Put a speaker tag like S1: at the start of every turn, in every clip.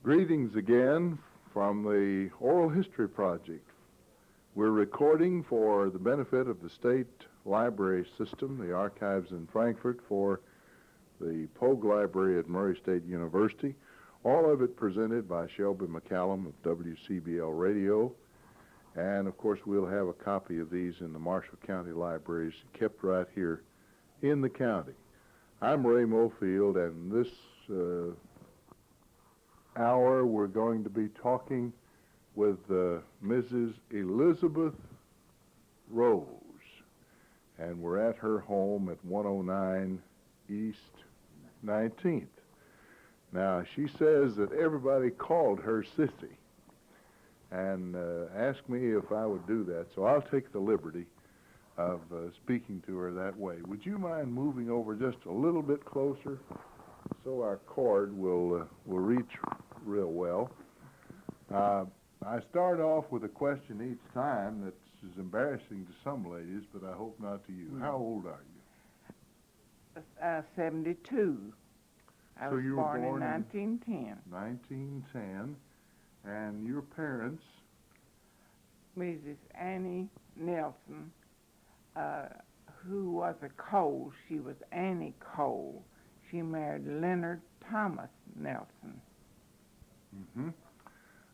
S1: Greetings again from the Oral History Project. We're recording for the benefit of the State Library System, the archives in Frankfort, for the Pogue Library at Murray State University. All of it presented by Shelby McCallum of WCBL Radio. And, of course, we'll have a copy of these in the Marshall County Libraries kept right here in the county. I'm Ray Mofield, and this hour we're going to be talking with Mrs. Elizabeth Rose, and we're at her home at 109 East 19th. Now, she says that everybody called her Sissy and asked me if I would do that, so I'll take the liberty of speaking to her that way. Would you mind moving over just a little bit closer so our cord will reach real well? I start off with a question each time that's embarrassing to some ladies, but I hope not to you. How old are you?
S2: 72. I was
S1: you were
S2: born in
S1: born
S2: 1910.
S1: 1910. And your parents?
S2: Mrs. Annie Nelson, who was a Cole. She was Annie Cole. She married Leonard Thomas Nelson.
S1: Mm-hmm.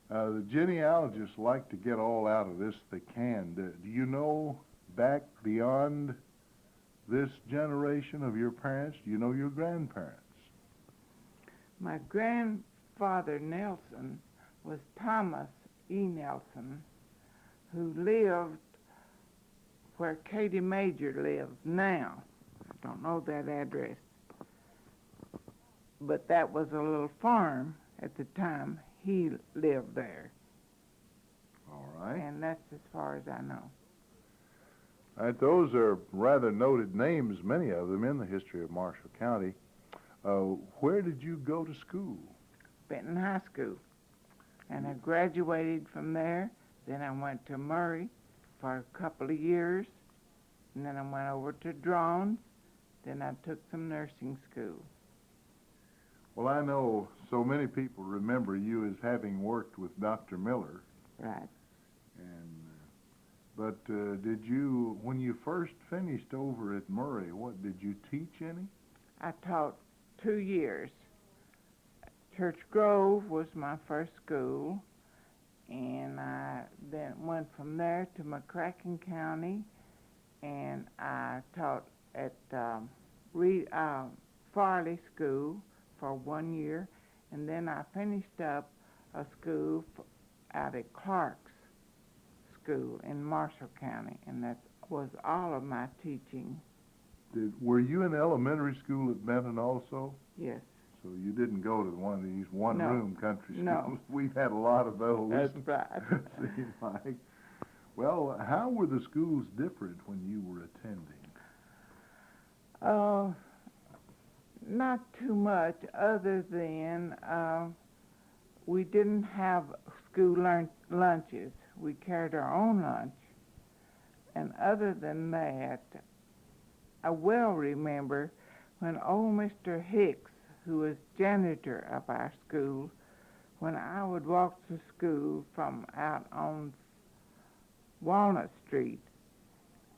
S1: The genealogists like to get all out of this they can. Do you know back beyond this generation of your parents? Do you know your grandparents?
S2: My grandfather Nelson was Thomas E. Nelson, who lived where Katie Major lives now. I don't know that address, but that was a little farm at the time he lived there.
S1: All right.
S2: And that's as far as I know.
S1: All right, those are rather noted names, many of them in the history of Marshall County. Where did you go to school?
S2: Benton High School. And I graduated from there. Then I went to Murray for a couple of years. And then I went over to Drones. Then I took some nursing school.
S1: Well, I know so many people remember you as having worked with Dr. Miller.
S2: Right.
S1: But did you, when you first finished over at Murray, what did you teach any?
S2: I taught 2 years. Church Grove was my first school, and I then went from there to McCracken County, and I taught at Farley School for 1 year, and then I finished up a school out at Clark's School in Marshall County, and that was all of my teaching.
S1: Were you in elementary school at Benton also?
S2: Yes.
S1: So you didn't go to one of these one-room country schools?
S2: No.
S1: We've had a lot of those.
S2: That's right.
S1: Seems like. Well, how were the schools different when you were attending?
S2: Not too much, other than we didn't have school lunches. We carried our own lunch. And other than that, I well remember when old Mr. Hicks, who was janitor of our school, when I would walk to school from out on Walnut Street,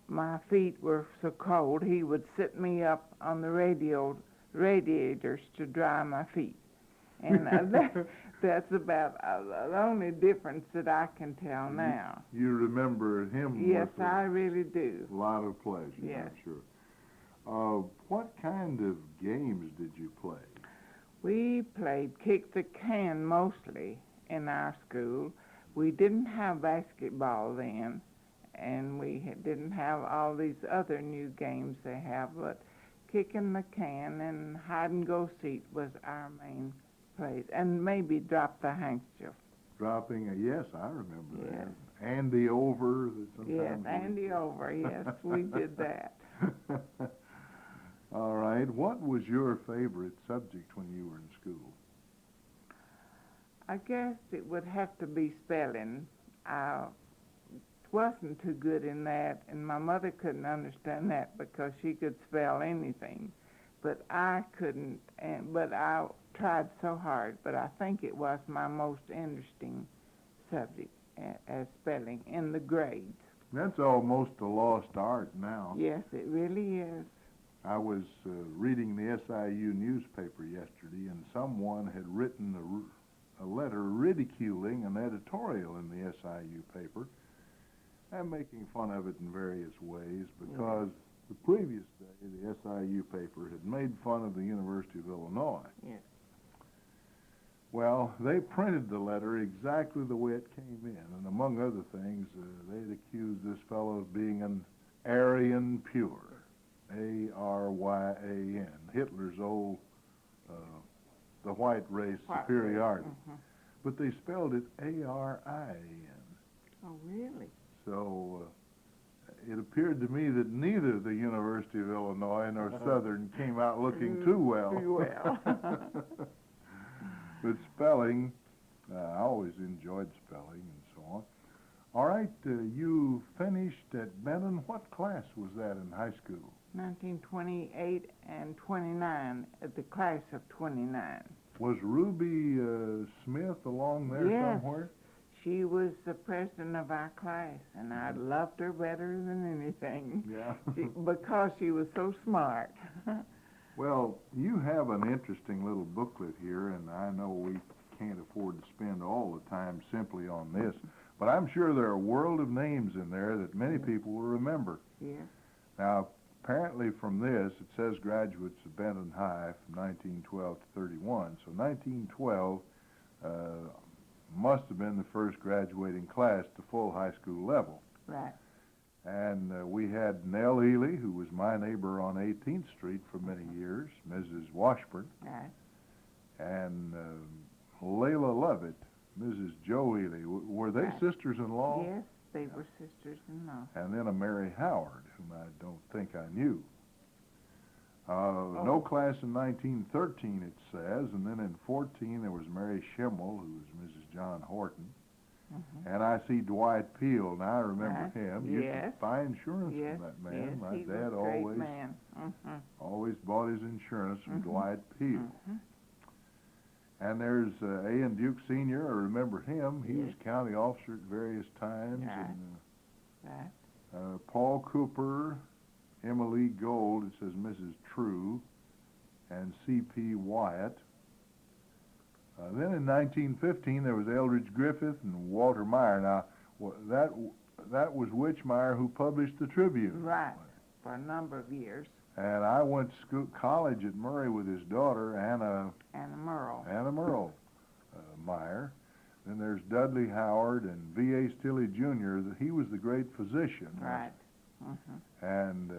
S2: my feet were so cold, he would sit me up on the radiators to dry my feet. And that's about the only difference that I can tell now.
S1: You remember him?
S2: Yes, I really do.
S1: A lot of pleasure,
S2: yes.
S1: I'm sure. What kind of games did you play?
S2: We played kick the can mostly in our school. We didn't have basketball then, and we didn't have all these other new games they have, but kicking the can and hide and go seek was our main plays, and maybe drop the handkerchief.
S1: Dropping, yes, I remember
S2: yes.
S1: that. Andy over.
S2: Yes, Andy over, yes, we did that.
S1: All right. What was your favorite subject when you were in school?
S2: I guess it would have to be spelling. I wasn't too good in that, and my mother couldn't understand that because she could spell anything. But I couldn't, but I tried so hard, but I think it was my most interesting subject as spelling in the grades.
S1: That's almost a lost art now.
S2: Yes, it really is.
S1: I was reading the SIU newspaper yesterday, and someone had written a letter ridiculing an editorial in the SIU paper and making fun of it in various ways because the previous day the SIU paper had made fun of the University of Illinois.
S2: Yes.
S1: Well, they printed the letter exactly the way it came in, and among other things, they'd accused this fellow of being an Aryan pure, Aryan, Hitler's old, the white race superiority. But they spelled it Arin.
S2: Oh, really?
S1: So it appeared to me that neither the University of Illinois nor Southern came out looking too well.
S2: Too well.
S1: But spelling, I always enjoyed spelling and so on. All right, you finished at Benton. What class was that in high school?
S2: 1928 and 29, at the class of 29.
S1: Was Ruby Smith along there somewhere?
S2: She was the president of our class, and I loved her better than anything.
S1: Yeah.
S2: Because she was so smart.
S1: Well, you have an interesting little booklet here, and I know we can't afford to spend all the time simply on this, but I'm sure there are a world of names in there that many people will remember.
S2: Yes.
S1: Now, apparently from this, it says graduates of Benton High from 1912 to 31. So 1912 must have been the first graduating class to full high school level.
S2: Right.
S1: And we had Nell Ely, who was my neighbor on 18th Street for many years, Mrs. Washburn.
S2: Right.
S1: And Layla Lovett, Mrs. Joe Ely. Were they sisters-in-law?
S2: Yes, they were sisters-in-law.
S1: And then a Mary Howard, whom I don't think I knew. No class in 1913, it says, and then in 14 there was Mary Schimmel, who was Mrs. John Horton. And I see Dwight Peel. Now I remember him. You could buy insurance from that man. My dad always bought his insurance from Dwight Peel. And there's A.N. Duke Sr. I remember him. He was county officer at various times. And Paul Cooper, Emily Gold, it says Mrs. True, and C.P. Wyatt. Then in 1915 there was Eldridge Griffith and Walter Meyer. Now that was Witchmeyer who published the Tribune.
S2: Right, for a number of years.
S1: And I went to college at Murray with his daughter, Anna Merle Meyer. Then there's Dudley Howard and V.A. Stilley Jr. He was the great physician.
S2: Right.
S1: And,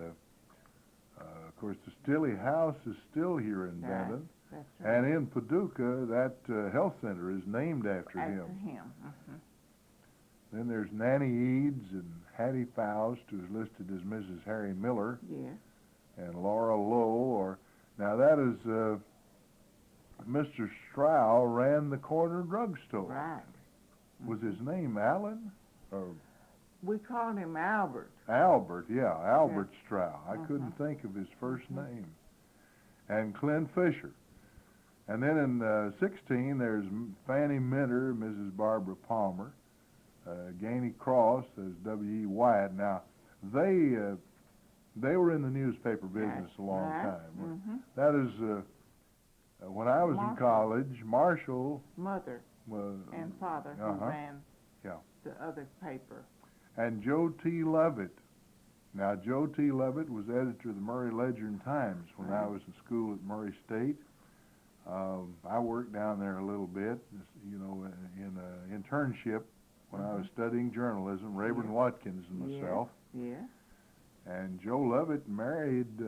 S1: of course, the Stilley House is still here in Benton.
S2: That's right.
S1: And in Paducah, that health center is named after him. Then there's Nanny Eads and Hattie Faust, who's listed as Mrs. Harry Miller.
S2: Yes.
S1: And Laura Lowe. Now that is Mr. Strow ran the corner drugstore.
S2: Right.
S1: Was his name Allen? Or
S2: we called him Albert.
S1: Albert, Albert Strow. I couldn't think of his first name. And Clint Fisher. And then in 16, there's Fanny Minter, Mrs. Barbara Palmer, Gainey Cross, there's W.E. Wyatt. Now, they were in the newspaper business a long time. That is, when I was in college, Marshall...
S2: Mother and father who ran the other paper.
S1: And Joe T. Lovett. Now, Joe T. Lovett was editor of the Murray Ledger and Times when I was in school at Murray State. I worked down there a little bit, in an internship when I was studying journalism, Rayburn Watkins and myself.
S2: Yes.
S1: And Joe Lovett married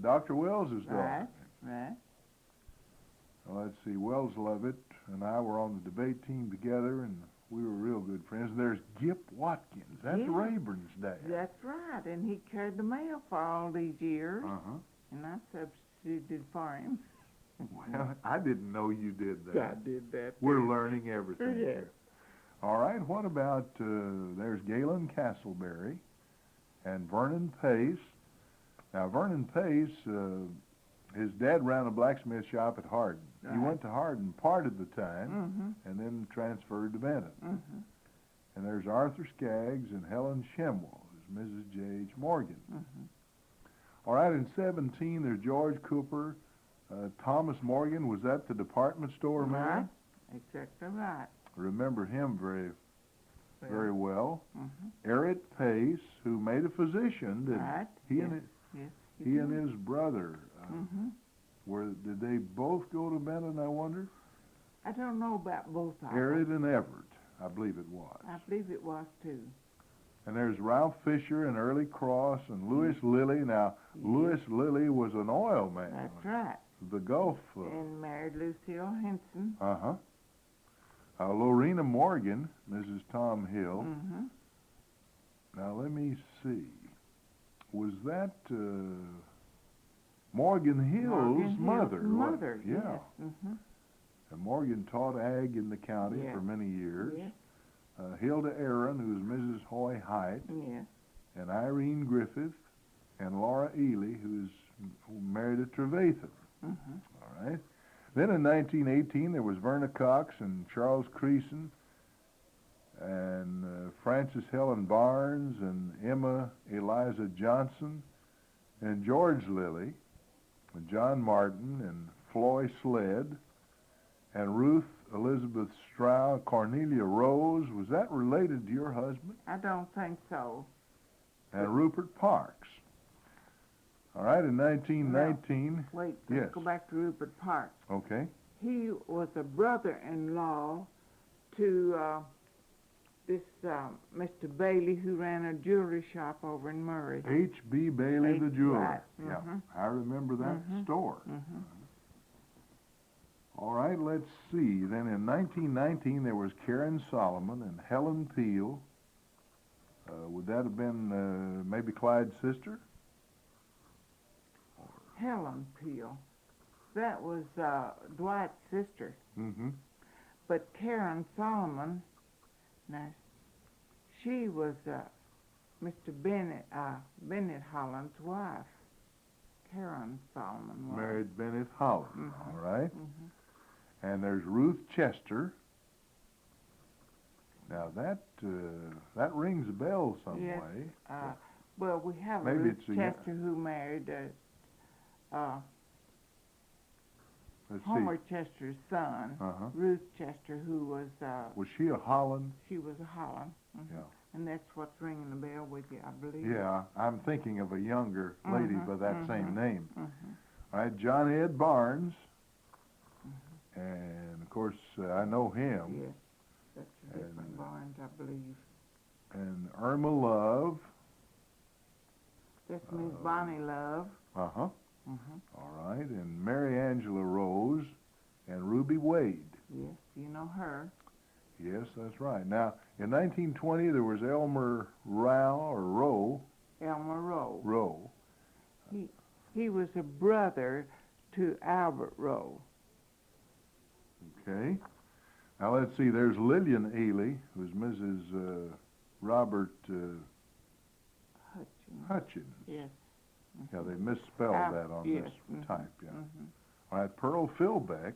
S1: Dr. Wells's daughter.
S2: Right.
S1: Well, let's see, Wells Lovett and I were on the debate team together, and we were real good friends. And there's Gip Watkins. That's Rayburn's dad.
S2: That's right, and he carried the mail for all these years, and I substituted for him.
S1: Well, I didn't know you did that.
S2: I did that.
S1: We're learning everything
S2: Yes.
S1: here. All right, what about, there's Galen Castleberry and Vernon Pace. Now, Vernon Pace, his dad ran a blacksmith shop at Hardin. He went to Hardin part of the time
S2: Mm-hmm.
S1: and then transferred to Benton.
S2: Mm-hmm.
S1: And there's Arthur Skaggs and Helen Shemwell, who's Mrs. J.H. Morgan.
S2: Mm-hmm.
S1: All right, in 17, there's George Cooper. Thomas Morgan was at the department store man.
S2: Right. Exactly right.
S1: Remember him very well.
S2: Mm-hmm.
S1: Eric Pace, who made a physician.
S2: Right.
S1: He
S2: yes.
S1: and
S2: Yes.
S1: he and his brother.
S2: Mm-hmm.
S1: Did they both go to Benton, I wonder?
S2: I don't know about both of
S1: Eric
S2: them.
S1: and Everett, I believe it was.
S2: I believe it was too.
S1: And there's Ralph Fisher and Early Cross and Louis Lilly. Now,
S2: Yes.
S1: Louis Lilly was an oil man.
S2: That's right.
S1: The Gulf.
S2: And married Lucille Henson.
S1: Uh-huh. Lorena Morgan, Mrs. Tom Hill.
S2: Mm-hmm.
S1: Now, let me see. Was that Morgan Hill's mother?
S2: Mother,
S1: Yeah.
S2: yes. Mm-hmm.
S1: And Morgan taught ag in the county
S2: Yes.
S1: for many years.
S2: Yes.
S1: Hilda Aaron, who's Mrs. Hoy Height,
S2: Yes.
S1: and Irene Griffith, and Laura Ely, who married a Trevathan.
S2: Mm-hmm.
S1: All right. Then in 1918, there was Verna Cox and Charles Creason, and Frances Helen Barnes, and Emma Eliza Johnson, and George Lilly, and John Martin, and Floy Sled, and Ruth Elizabeth Stroud, Cornelia Rose. Was that related to your husband?
S2: I don't think so.
S1: And Rupert Parks. All right, in 1919,
S2: Wait,
S1: Yes.
S2: let's go back to Rupert Parks.
S1: okay,
S2: He was a brother-in-law to this Mr. Bailey, who ran a jewelry shop over in Murray.
S1: H.B. Bailey the jeweler.
S2: Right.
S1: Yeah,
S2: Mhm.
S1: I remember that
S2: Mhm.
S1: store.
S2: Mm-hmm.
S1: All right, let's see. Then in 1919, there was Karen Solomon and Helen Peel. Would that have been maybe Clyde's sister?
S2: Helen Peel. That was Dwight's sister.
S1: Mm-hmm.
S2: But Karen Solomon, now, she was Mr. Bennett Holland's wife. Karen Solomon was.
S1: Married Bennett Holland.
S2: Mhm.
S1: All right.
S2: Mhm.
S1: And there's Ruth Chester. Now that rings a bell some
S2: Yes.
S1: way.
S2: Well, we have
S1: Maybe
S2: Ruth
S1: it's a-
S2: Chester who married
S1: Let's
S2: Homer
S1: see.
S2: Chester's son,
S1: Uh-huh.
S2: Ruth Chester, who was
S1: Was she a Holland?
S2: she was a Holland. Mhm.
S1: Yeah.
S2: And that's what's ringing the bell with you, I believe.
S1: Yeah, I'm thinking of a younger lady
S2: Mhm,
S1: by that
S2: mhm.
S1: same name.
S2: Mhm.
S1: All right, John Ed Barnes, and of course I know him,
S2: Yes, that's a different
S1: And,
S2: Barnes, I believe.
S1: and Irma Love.
S2: That's Miss Bonnie Love.
S1: Uh-huh.
S2: Mhm.
S1: All right, and Mary Angela Rose, and Ruby Wade.
S2: Yes, you know her.
S1: Yes, that's right. Now, in 1920, there was Elmer Rowe.
S2: Elmer Rowe.
S1: Rowe.
S2: He was a brother to Albert Rowe.
S1: Okay. Now let's see. There's Lillian Ely, who's Mrs. Robert
S2: Hutchins.
S1: Hutchins.
S2: Yes.
S1: Yeah, they misspelled that on
S2: yes.
S1: this
S2: Mhm.
S1: type. Yeah.
S2: Mhm.
S1: All right, Pearl Philbeck.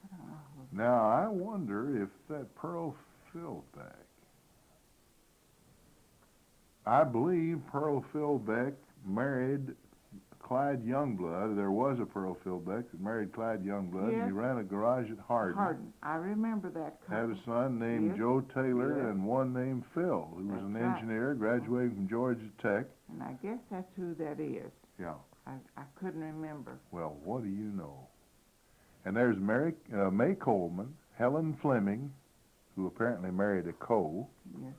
S2: I don't know who-
S1: Now I wonder if that Pearl Philbeck. I believe Pearl Philbeck married Clyde Youngblood. There was a Pearl Philbeck that married Clyde Youngblood, and he
S2: Yes.
S1: ran a garage at Hardin.
S2: I remember that couple.
S1: Had a son named
S2: Yes.
S1: Joe Taylor
S2: Yes.
S1: and one named Phil, who was
S2: That's
S1: an
S2: right.
S1: engineer, graduating from Georgia Tech.
S2: And I guess that's who that is.
S1: Yeah.
S2: I couldn't remember.
S1: Well, what do you know? And there's May Coleman, Helen Fleming, who apparently married a Coe,
S2: Yes,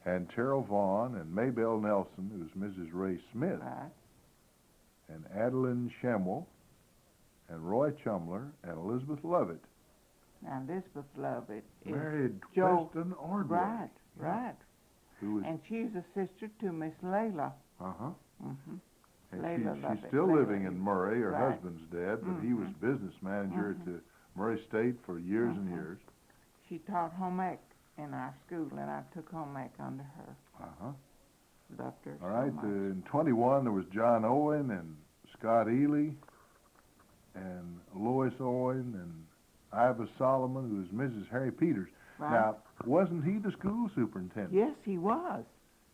S1: and Terrell Vaughn, and Maybelle Nelson, who's Mrs. Ray Smith,
S2: right.
S1: and Adeline Shemwell, and Roy Chumler, and Elizabeth Lovett.
S2: Now Elizabeth Lovett is
S1: Married
S2: Joe-
S1: Preston Ordway.
S2: right, right.
S1: Who was,
S2: And she's a sister to Miss Layla.
S1: uh-huh.
S2: Mm-hmm.
S1: And
S2: Layla
S1: she's
S2: Lovett.
S1: still
S2: Layla
S1: living in Murray. Her
S2: right.
S1: husband's dead, but he was
S2: Mhm.
S1: business manager at
S2: Mhm.
S1: the Murray State for years and
S2: Mhm.
S1: years.
S2: She taught home ec in our school, and I took home ec under her.
S1: Uh-huh.
S2: Loved her
S1: All
S2: so
S1: right,
S2: much.
S1: in 21 there was John Owen and Scott Ely, and Lois Owen and Iva Solomon, who was Mrs. Harry Peters.
S2: Right.
S1: Now, wasn't he the school superintendent?
S2: Yes, he was.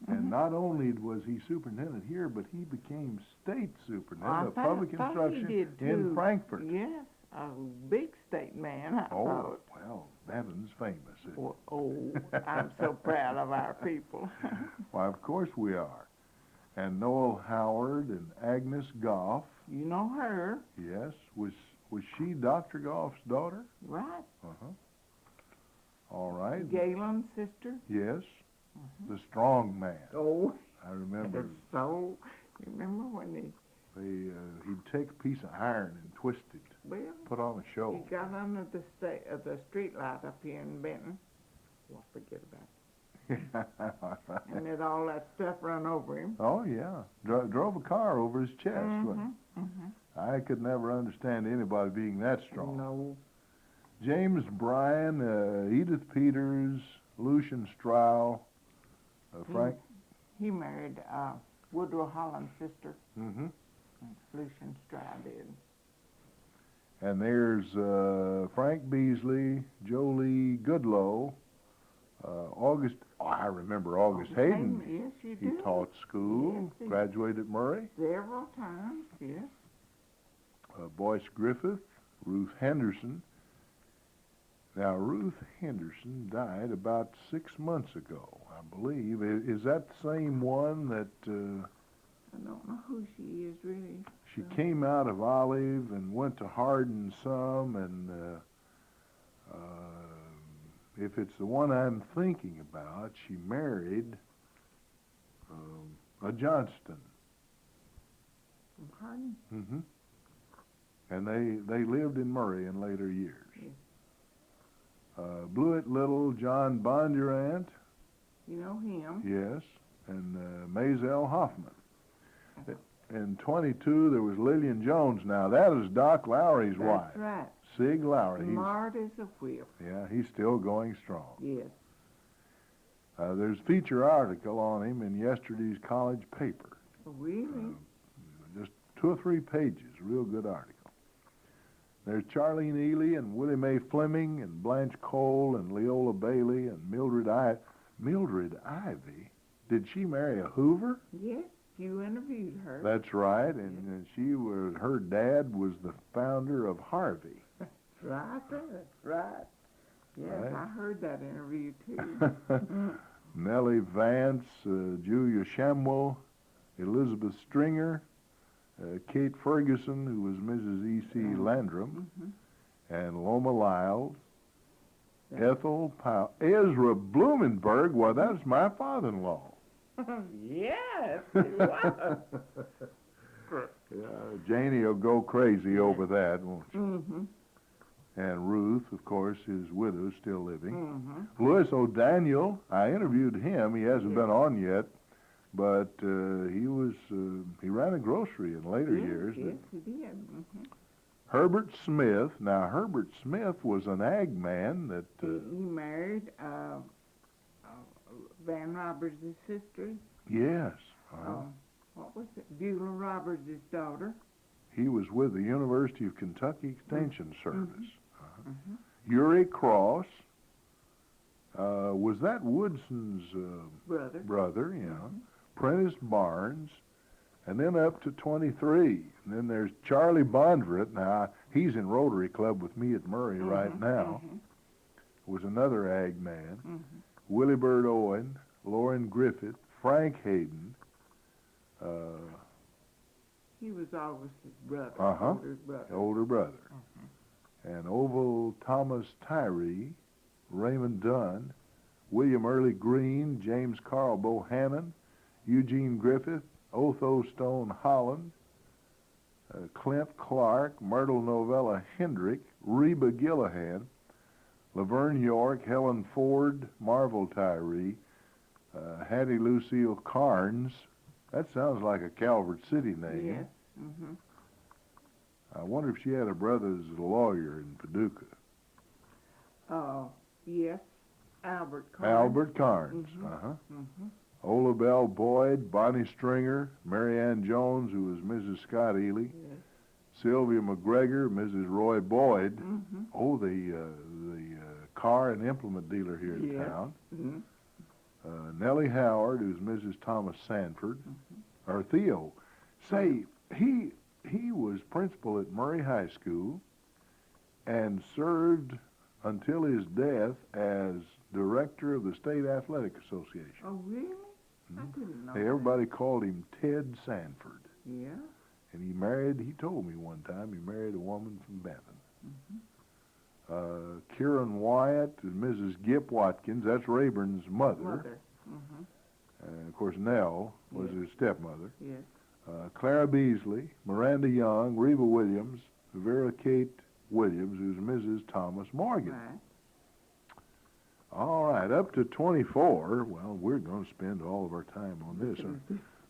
S1: And not only was he superintendent here, but he became state superintendent of
S2: I
S1: public
S2: thought
S1: instruction
S2: he did,
S1: in
S2: too.
S1: Frankfurt.
S2: Yes, a big state man, I
S1: Oh,
S2: thought.
S1: well, Benton's famous. Isn't it?
S2: Oh, I'm so proud of our people.
S1: Why, of course we are. And Noel Howard and Agnes Goff.
S2: You know her,
S1: Yes. Was she Dr. Goff's daughter?
S2: right?
S1: Uh-huh. All right.
S2: Galen's sister.
S1: Yes. The strong man.
S2: Oh,
S1: I remember
S2: it's so. You remember when
S1: he'd take a piece of iron and twist it,
S2: well,
S1: put on a
S2: he
S1: show.
S2: got under the street light up here in Benton. Well, forget about it. And then all that stuff run over him.
S1: Oh, yeah. Drove a car over his chest. wasn't it? I could never understand anybody being that strong.
S2: No.
S1: James Bryan, Edith Peters, Lucian Strow, Frank.
S2: He married Woodrow Holland's sister.
S1: Mm-hmm.
S2: Lucian Stroud did.
S1: And there's Frank Beasley, Jolie Goodloe, August. Oh, I remember August Hayden.
S2: Yes, you
S1: He
S2: do.
S1: taught school,
S2: Yes, he
S1: graduated at Murray.
S2: Several times, yes.
S1: Boyce Griffith, Ruth Henderson. Now, Ruth Henderson died about 6 months ago, I believe. Is that the same one that
S2: I don't know who she is really.
S1: she came out of Olive and went to Hardin some, and if it's the one I'm thinking about, she married a Johnston.
S2: From Hardin?
S1: Mm-hmm. And they lived in Murray in later years.
S2: Yes.
S1: Blewett Little, John Bondurant,
S2: You know him.
S1: yes, and Mazel Hoffman. In 22, there was Lillian Jones. Now, that is Doc Lowry's wife.
S2: That's right.
S1: Sig Lowry.
S2: Smart as a whip.
S1: Yeah, he's still going strong.
S2: Yes.
S1: There's a feature article on him in yesterday's college paper.
S2: Really?
S1: Just 2 or 3 pages, real good article. There's Charlene Ely and Willie Mae Fleming and Blanche Cole and Leola Bailey and Mildred Ivy. Mildred Ivy? Did she marry a Hoover?
S2: Yes. You interviewed her.
S1: That's right, and her dad was the founder of Harvey.
S2: Right. That's right. Yes,
S1: Right.
S2: I heard that interview too.
S1: Nellie Vance, Julia Shamwell, Elizabeth Stringer, Kate Ferguson, who was Mrs. E.C. Landrum, and Loma Lyles, Ethel Powell, Ezra Blumenberg. Well, that's my father-in-law.
S2: Yes, it was.
S1: Janie will go crazy over that, won't she?
S2: Mm-hmm.
S1: And Ruth, of course, his widow, still living.
S2: Mm-hmm.
S1: Louis O'Daniel, I interviewed him. He hasn't been on yet, but he ran a grocery in later years.
S2: Yes, he did. Mm-hmm.
S1: Herbert Smith. Now, Herbert Smith was an ag man that...
S2: He married Van Roberts' sister.
S1: yes.
S2: What was it? Beulah Roberts' daughter.
S1: He was with the University of Kentucky Extension Service. Uri Cross. Was that Woodson's
S2: Brother.
S1: yeah. Prentice Barnes. And then up to 23. And then there's Charlie Bondurant. Now, he's in Rotary Club with me at Murray right now. Was another ag man. Willie Bird Owen, Lauren Griffith, Frank Hayden.
S2: He was August's brother.
S1: Older brother. And Oval Thomas Tyree, Raymond Dunn, William Early Green, James Carl Bohannon, Eugene Griffith, Otho Stone Holland, Clint Clark, Myrtle Novella Hendrick, Reba Gillahan, Laverne York, Helen Ford, Marvel Tyree, Hattie Lucille Carnes. That sounds like a Calvert City name.
S2: Yes. Mm-hmm.
S1: I wonder if she had a brother as a lawyer in Paducah.
S2: Yes. Albert Carnes.
S1: Albert Carnes. Ola Bell Boyd, Bonnie Stringer, Mary Ann Jones, who was Mrs. Scott Ely,
S2: Yes.
S1: Sylvia McGregor, Mrs. Roy Boyd.
S2: Mm-hmm.
S1: Oh, the car and implement dealer here in
S2: Yes.
S1: town.
S2: Mm-hmm.
S1: Nellie Howard, who's Mrs. Thomas Sanford, or Theo. Say, he was principal at Murray High School and served until his death as director of the State Athletic Association.
S2: Oh, really? I didn't know
S1: Hey,
S2: that.
S1: everybody called him Ted Sanford.
S2: Yeah.
S1: And he told me one time, he married a woman from Benton. Kieran Wyatt and Mrs. Gip Watkins, that's Rayburn's mother.
S2: Mm-hmm.
S1: And of course, Nell was his stepmother.
S2: Yes.
S1: Clara Beasley, Miranda Young, Reba Williams, Vera Kate Williams, who's Mrs. Thomas Morgan.
S2: Right.
S1: All right, up to 24. Well, we're going to spend all of our time on this.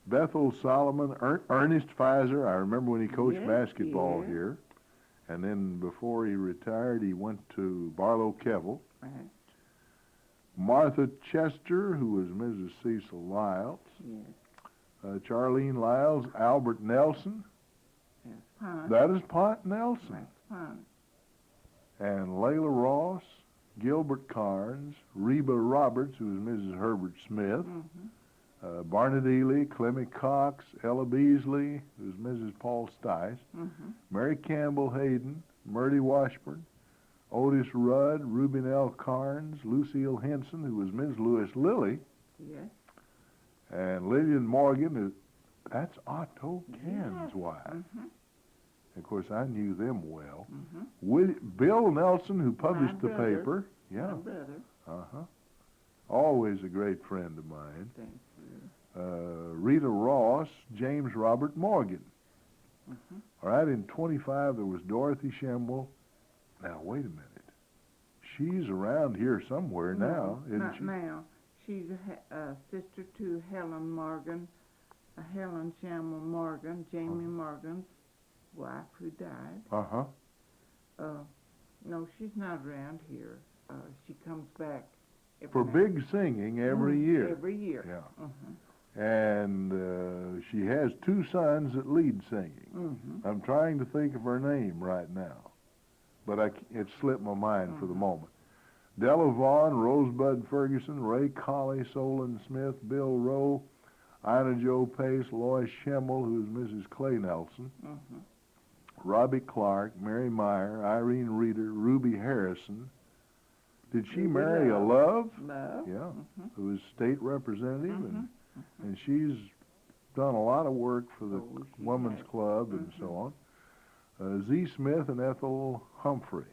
S1: Bethel Solomon, Ernest Pfizer. I remember when he coached basketball here. And then before he retired, he went to Barlow Kevel.
S2: Right.
S1: Martha Chester, who was Mrs. Cecil Lyles.
S2: Yes.
S1: Charlene Lyles, Albert Nelson.
S2: Yes. Pond.
S1: That is Pont Nelson.
S2: Right. Pond.
S1: And Layla Ross, Gilbert Carnes, Reba Roberts, who was Mrs. Herbert Smith.
S2: Mm-hmm.
S1: Barnett Ely, Clemmy Cox, Ella Beasley, who's Mrs. Paul Stice.
S2: Mm-hmm.
S1: Mary Campbell Hayden, Murdy Washburn, Otis Rudd, Reuben L. Carnes, Lucille Henson, who was Ms. Lewis Lilly,
S2: Yes.
S1: and Lillian Morgan, that's Otto Ken's wife.
S2: Mm-hmm.
S1: Of course, I knew them well.
S2: Mm-hmm.
S1: Bill Nelson, who published
S2: My
S1: the
S2: brother.
S1: paper. Yeah.
S2: My brother.
S1: Uh-huh. Always a great friend of mine.
S2: Thank you.
S1: Rita Ross, James Robert Morgan.
S2: Mm-hmm.
S1: All right, in 25, there was Dorothy Schemmel. Now, wait a minute. She's around here somewhere now, isn't
S2: not
S1: she?
S2: now. She's a sister to Helen Morgan, Helen Shamel Morgan, Jamie Morgan's wife who died.
S1: Uh-huh.
S2: No, she's not around here. She comes back
S1: For
S2: now.
S1: big singing every year.
S2: Every year.
S1: Yeah.
S2: Mm-hmm.
S1: And she has two sons that lead singing.
S2: Mm-hmm.
S1: I'm trying to think of her name right now, but it slipped my mind for the moment. Della Vaughn, Rosebud Ferguson, Ray Colley, Solon Smith, Bill Rowe, Ina Jo Pace, Lois Schemmel, who's Mrs. Clay Nelson,
S2: Mm-hmm.
S1: Robbie Clark, Mary Meyer, Irene Reeder, Ruby Harrison. Did she
S2: Ruby
S1: marry a
S2: Love.
S1: Love?
S2: Love.
S1: Yeah,
S2: Mm-hmm.
S1: who is state representative,
S2: Mm-hmm.
S1: and she's done a lot of work for the
S2: Oh, she
S1: Women's
S2: has.
S1: Club and so on. Z. Smith and Ethel Humphrey.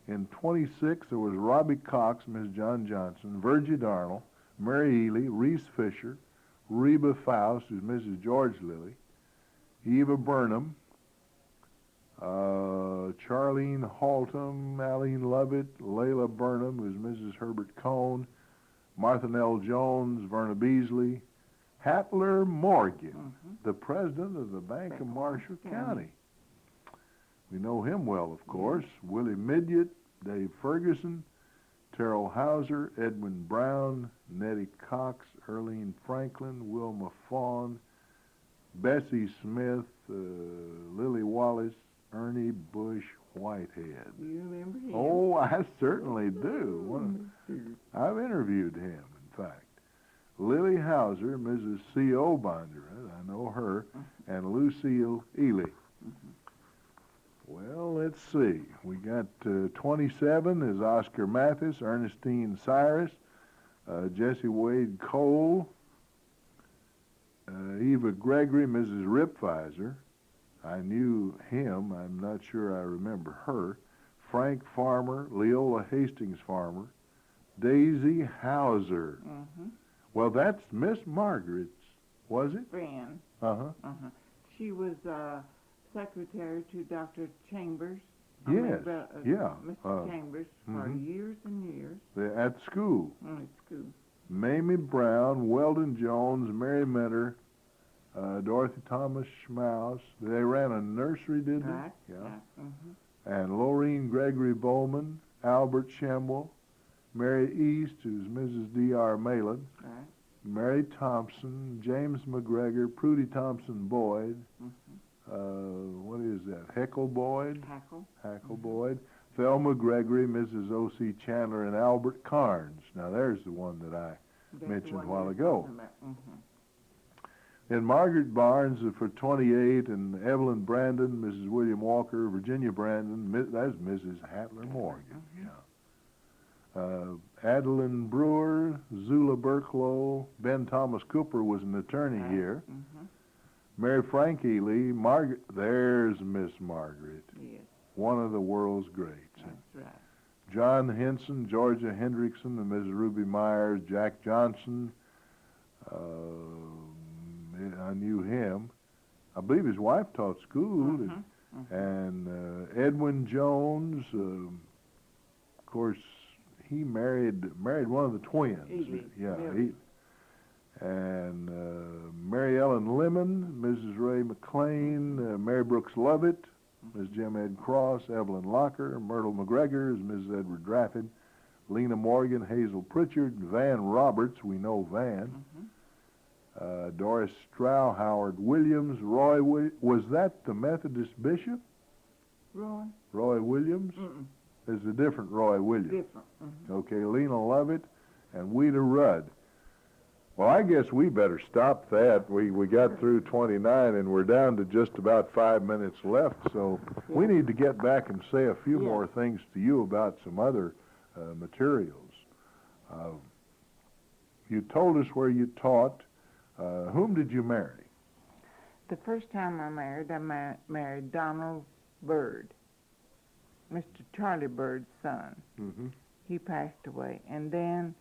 S1: In 26, there was Robbie Cox, Miss John Johnson, Virgie Darnell, Mary Ely, Reese Fisher, Reba Faust, who's Mrs. George Lilly, Eva Burnham, Charlene Haltom, Aline Lovett, Layla Burnham, who's Mrs. Herbert Cohn, Martha Nell Jones, Verna Beasley, Hatler Morgan, the president of the Bank of Marshall County. We know him well, of course. Willie Midyat, Dave Ferguson, Terrell Hauser, Edwin Brown, Nettie Cox, Earlene Franklin, Wilma Fawn, Bessie Smith, Lily Wallace, Ernie Bush Whitehead.
S2: You remember him?
S1: Oh, I certainly do. I've interviewed him, in fact. Lily Hauser, Mrs. C.O. Bondurant, I know her, and Lucille Ely. Well, let's see. We got 27 is Oscar Mathis, Ernestine Cyrus, Jesse Wade Cole, Eva Gregory, Mrs. Ripfizer. I knew him. I'm not sure I remember her. Frank Farmer, Leola Hastings Farmer, Daisy Hauser.
S2: Mm-hmm.
S1: Well, that's Miss Margaret's, was it?
S2: Friend.
S1: Uh-huh.
S2: Uh-huh. She was secretary to Dr. Chambers.
S1: Yes, yeah.
S2: Mr. Chambers for
S1: mhm.
S2: years and years.
S1: They're at school.
S2: At school.
S1: Mamie Brown, Weldon Jones, Mary Mentor, Dorothy Thomas Schmaus. They ran a nursery, did they?
S2: Right.
S1: Yeah.
S2: Mm-hmm.
S1: And Laureen Gregory Bowman, Albert Schemmel, Mary East, who's Mrs. D.R. Malin,
S2: Right.
S1: Mary Thompson, James McGregor, Prudy Thompson Boyd, what is that? Heckle Boyd?
S2: Hackle.
S1: Boyd. Thelma Gregory, Mrs. O.C. Chandler, and Albert Carnes. Now, there's the one that I mentioned a while ago. And Margaret Barnes for 28, and Evelyn Brandon, Mrs. William Walker, Virginia Brandon, that's Mrs. Hatler Morgan. Adeline Brewer, Zula Burklow, Ben Thomas Cooper was an attorney here. Mary Frank Ely, Margaret, there's Miss Margaret.
S2: Yes.
S1: One of the world's greats.
S2: That's right.
S1: John Henson, Georgia Hendrickson, and Mrs. Ruby Myers, Jack Johnson. I knew him. I believe his wife taught school. And Edwin Jones, of course, he married one of the twins.
S2: Ely.
S1: Yeah. And Mary Ellen Lemon, Mrs. Ray McLean, Mary Brooks Lovett, Ms. Jim Ed Cross, Evelyn Locker, Myrtle McGregor, Mrs. Edward Draffin, Lena Morgan, Hazel Pritchard, Van Roberts, we know Van, Doris Strow, Howard Williams, Roy was that the Methodist bishop? Roy Williams? There's a different Roy Williams.
S2: Different.
S1: Okay, Lena Lovett and Weta Rudd. Well, I guess we better stop that. We got through 29, and we're down to just about 5 minutes left, so we need to get back and say a few more things to you about some other materials. You told us where you taught. Whom did you marry?
S2: The first time I married Donald Byrd, Mr. Charlie Byrd's son. He passed away. And then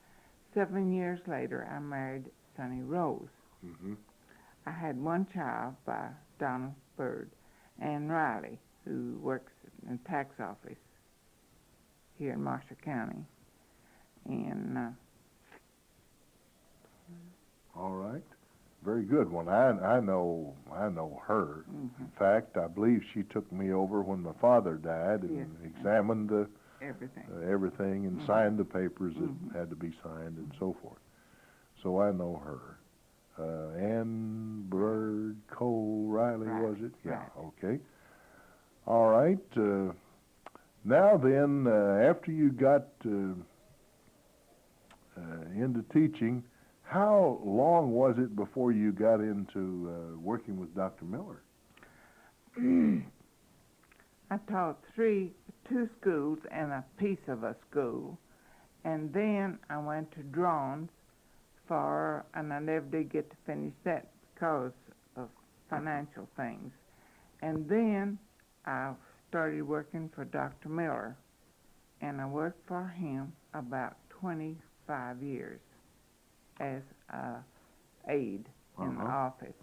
S2: 7 years later, I married Sonny Rose. I had one child by Donald Byrd, Ann Riley, who works in the tax office here in Marshall County. And
S1: all right, very good one. I know her. In fact, I believe she took me over when my father died and examined everything and signed the papers that had to be signed and so forth. So I know her. Ann Bird Cole Riley, was it? Yeah, okay. All right. Now then, after you got into teaching, how long was it before you got into working with Dr. Miller?
S2: I taught two schools and a piece of a school, and then I went to Drones and I never did get to finish that because of financial things. And then I started working for Dr. Miller, and I worked for him about 25 years as an aide in the office.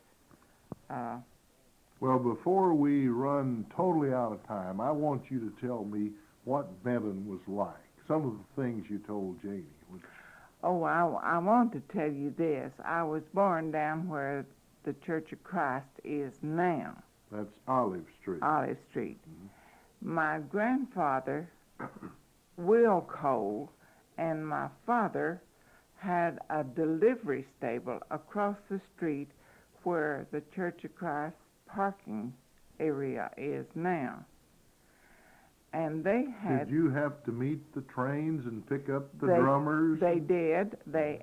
S1: Well, before we run totally out of time, I want you to tell me what Benton was like. Some of the things you told Janie.
S2: Oh, I want to tell you this. I was born down where the Church of Christ is now.
S1: That's Olive Street.
S2: Olive Street. My grandfather, Will Cole, and my father had a delivery stable across the street where the Church of Christ parking area is now. And they had...
S1: Did you have to meet the trains and pick up the drummers?
S2: They did.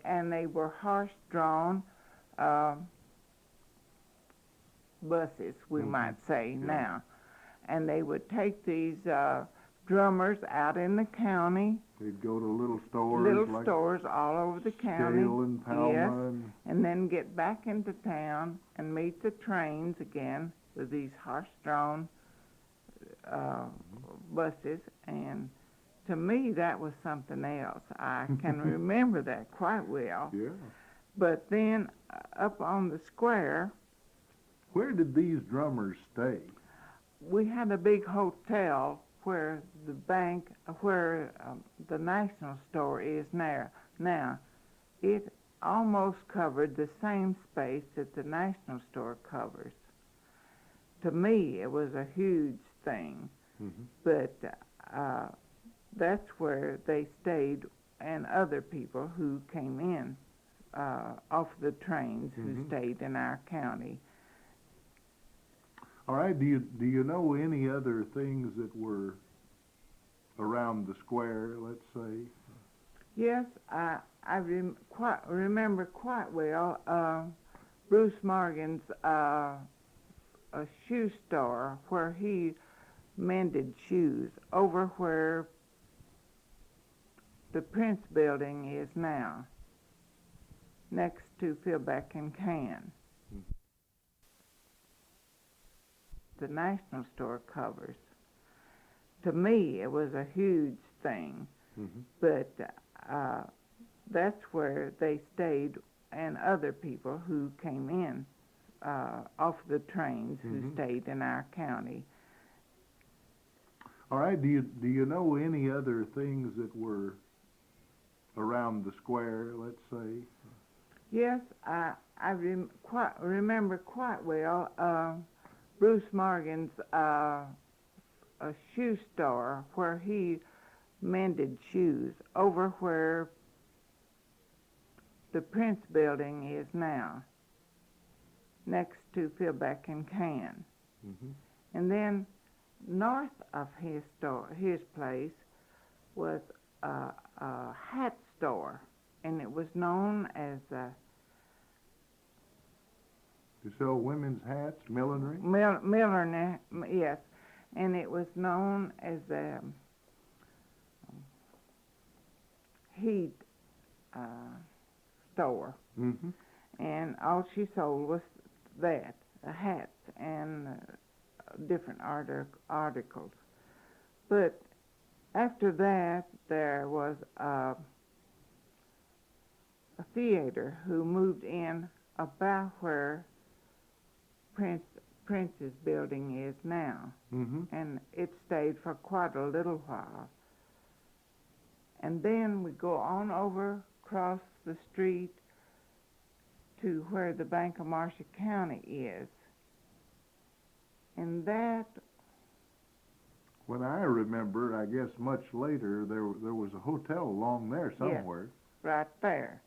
S2: And they were horse-drawn buses, we might say now. And they would take these drummers out in the county.
S1: They'd go to little stores.
S2: Stores all over the county.
S1: Scale and Palma.
S2: Yes. And then get back into town and meet the trains again with these horse-drawn buses, and to me that was something else. I can remember that quite well.
S1: Yeah.
S2: But then up on the square,
S1: where did these drummers stay?
S2: We had a big hotel where the bank, where the National Store is now. It almost covered the same space that the National Store covers. To me, it was a huge thing. But that's where they stayed, and other people who came in off the trains who stayed in our county.
S1: All right, do you know any other things that were around the square, let's say?
S2: Yes, I remember quite well Bruce Morgan's a shoe store where he mended shoes over where the Prince building is now, next to Philbeck and Can. The National Store covers. To me, it was a huge thing, but that's where they stayed, and other people who came in off the trains who stayed in our county.
S1: All right, do you know any other things that were around the square, let's say?
S2: Yes, I remember quite well Bruce Morgan's a shoe store where he mended shoes over where the Prince building is now, next to Philbeck and Can. And then north of his place was a hat store, and it was known as
S1: To sell women's hats, millinery?
S2: Millinery, yes, and it was known as Heat store. And all she sold was that, hats and different articles. But after that, there was a theater who moved in about where Prince's building is now, and it stayed for quite a little while. And then we go on over across the street to where the Bank of Marshall County is, and that.
S1: When I remember, I guess much later, there was a hotel along there somewhere.
S2: Yes, right there.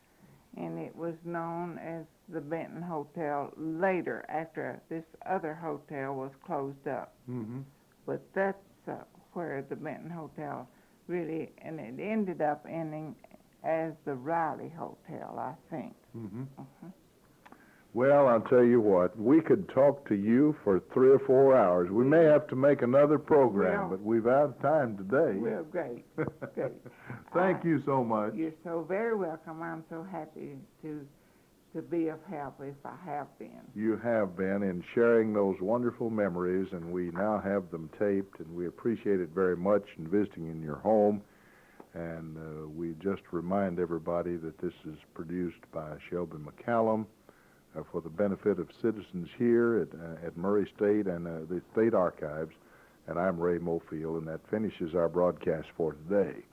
S2: And it was known as the Benton Hotel later, after this other hotel was closed up. But that's where the Benton Hotel really, and it ended up ending as the Riley Hotel, I think.
S1: Well, I'll tell you what, we could talk to you for 3 or 4 hours. We may have to make another program, but we've out of time today.
S2: Well, great, great.
S1: Thank you so much.
S2: You're so very welcome. I'm so happy to be of help if I have been.
S1: You have been in sharing those wonderful memories, and we now have them taped, and we appreciate it very much in visiting in your home. And we just remind everybody that this is produced by Shelby McCallum for the benefit of citizens here at Murray State and the State Archives. And I'm Ray Mofield, and that finishes our broadcast for today.